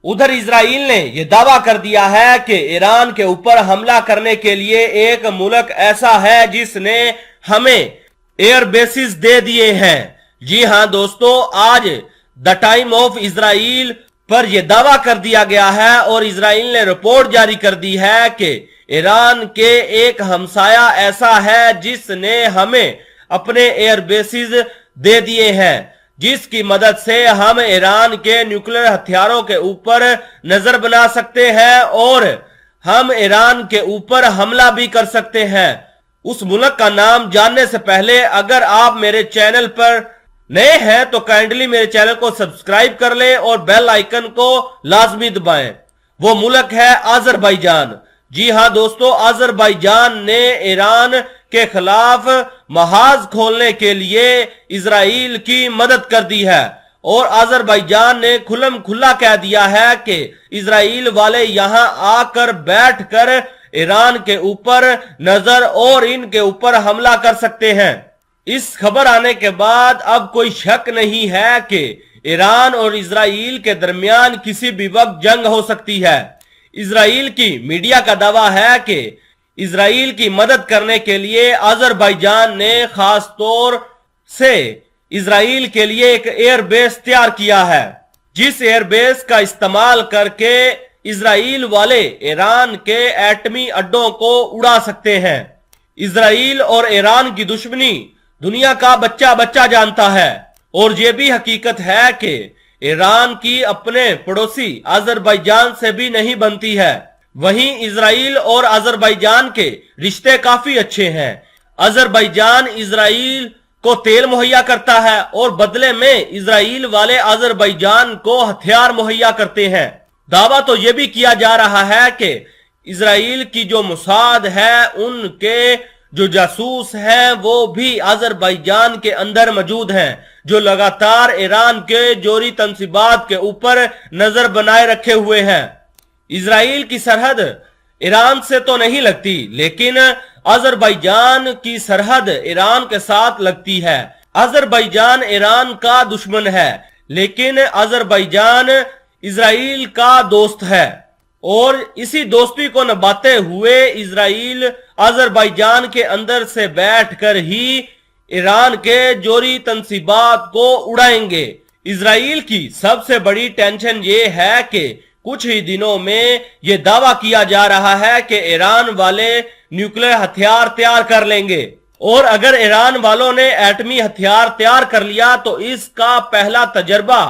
ادھر اسرائیل نے یہ دعویٰ کر دیا ہے کہ ایران کے اوپر حملہ کرنے کے لیے ایک ملک ایسا ہے جس نے ہمیں ایئر بیسز دے دیے ہیں۔ جی ہاں دوستو، آج دا ٹائم آف اسرائیل پر یہ دعویٰ کر دیا گیا ہے اور اسرائیل نے رپورٹ جاری کر دی ہے کہ ایران کے ایک ہمسایہ ایسا ہے جس نے ہمیں اپنے ایئر بیسز دے دیے ہیں، جس کی مدد سے ہم ایران کے نیوکلیر ہتھیاروں کے اوپر نظر بنا سکتے ہیں اور ہم ایران کے اوپر حملہ بھی کر سکتے ہیں۔ اس ملک کا نام جاننے سے پہلے اگر آپ میرے چینل پر نئے ہیں تو کائنڈلی میرے چینل کو سبسکرائب کر لیں اور بیل آئیکن کو لازمی دبائیں۔ وہ ملک ہے آذربائیجان۔ جی ہاں دوستو، آذربائیجان نے ایران کے خلاف محاذ کھولنے کے لیے اسرائیل کی مدد کر دی ہے اور آذربائیجان نے کھلم کھلا کہہ دیا ہے کہ اسرائیل والے یہاں آ کر بیٹھ کر ایران کے اوپر نظر اور ان کے اوپر حملہ کر سکتے ہیں۔ اس خبر آنے کے بعد اب کوئی شک نہیں ہے کہ ایران اور اسرائیل کے درمیان کسی بھی وقت جنگ ہو سکتی ہے۔ اسرائیل کی میڈیا کا دعویٰ ہے کہ اسرائیل کی مدد کرنے کے لیے آذربائیجان نے خاص طور سے اسرائیل کے لیے ایک ایئر بیس تیار کیا ہے، جس ایئر بیس کا استعمال کر کے اسرائیل والے ایران کے ایٹمی اڈوں کو اڑا سکتے ہیں۔ اسرائیل اور ایران کی دشمنی دنیا کا بچہ بچہ جانتا ہے اور یہ بھی حقیقت ہے کہ ایران کی اپنے پڑوسی آذربائیجان سے بھی نہیں بنتی ہے۔ وہیں اسرائیل اور آذربائیجان کے رشتے کافی اچھے ہیں۔ آذربائیجان اسرائیل کو تیل مہیا کرتا ہے اور بدلے میں اسرائیل والے آذربائیجان کو ہتھیار مہیا کرتے ہیں۔ دعویٰ تو یہ بھی کیا جا رہا ہے کہ اسرائیل کی جو موساد ہے، ان کے جو جاسوس ہیں، وہ بھی آذربائیجان کے اندر موجود ہیں، جو لگاتار ایران کے جوہری تنصیبات کے اوپر نظر بنائے رکھے ہوئے ہیں۔ اسرائیل کی سرحد ایران سے تو نہیں لگتی، لیکن آذربائیجان کی سرحد ایران کے ساتھ لگتی ہے۔ آذربائیجان ایران کا دشمن ہے، لیکن آذربائیجان اسرائیل کا دوست ہے اور اسی دوستی کو نبھاتے ہوئے اسرائیل آذربائیجان کے اندر سے بیٹھ کر ہی ایران کے جوہری تنصیبات کو اڑائیں گے۔ اسرائیل کی سب سے بڑی ٹینشن یہ ہے کہ کچھ ہی دنوں میں یہ دعویٰ کیا جا رہا ہے کہ ایران والے نیوکلیر ہتھیار تیار کر لیں گے، اور اگر ایران والوں نے ایٹمی ہتھیار تیار کر لیا تو اس کا پہلا تجربہ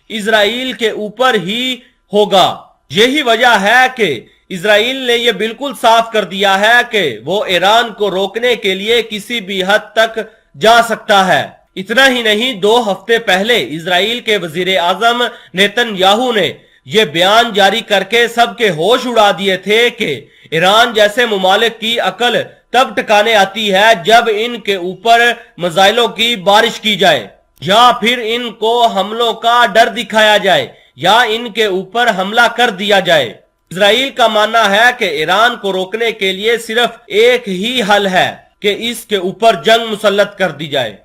اسرائیل کے اوپر ہی ہوگا۔ یہی وجہ ہے کہ اسرائیل نے یہ بالکل صاف کر دیا ہے کہ وہ ایران کو روکنے کے لیے کسی بھی حد تک جا سکتا ہے۔ اتنا ہی نہیں، 2 ہفتے پہلے اسرائیل کے وزیر اعظم نیتن یاہو نے یہ بیان جاری کر کے سب کے ہوش اڑا دیے تھے کہ ایران جیسے ممالک کی عقل تب ٹکانے آتی ہے جب ان کے اوپر میزائلوں کی بارش کی جائے، یا پھر ان کو حملوں کا ڈر دکھایا جائے، یا ان کے اوپر حملہ کر دیا جائے۔ اسرائیل کا ماننا ہے کہ ایران کو روکنے کے لیے صرف ایک ہی حل ہے کہ اس کے اوپر جنگ مسلط کر دی جائے۔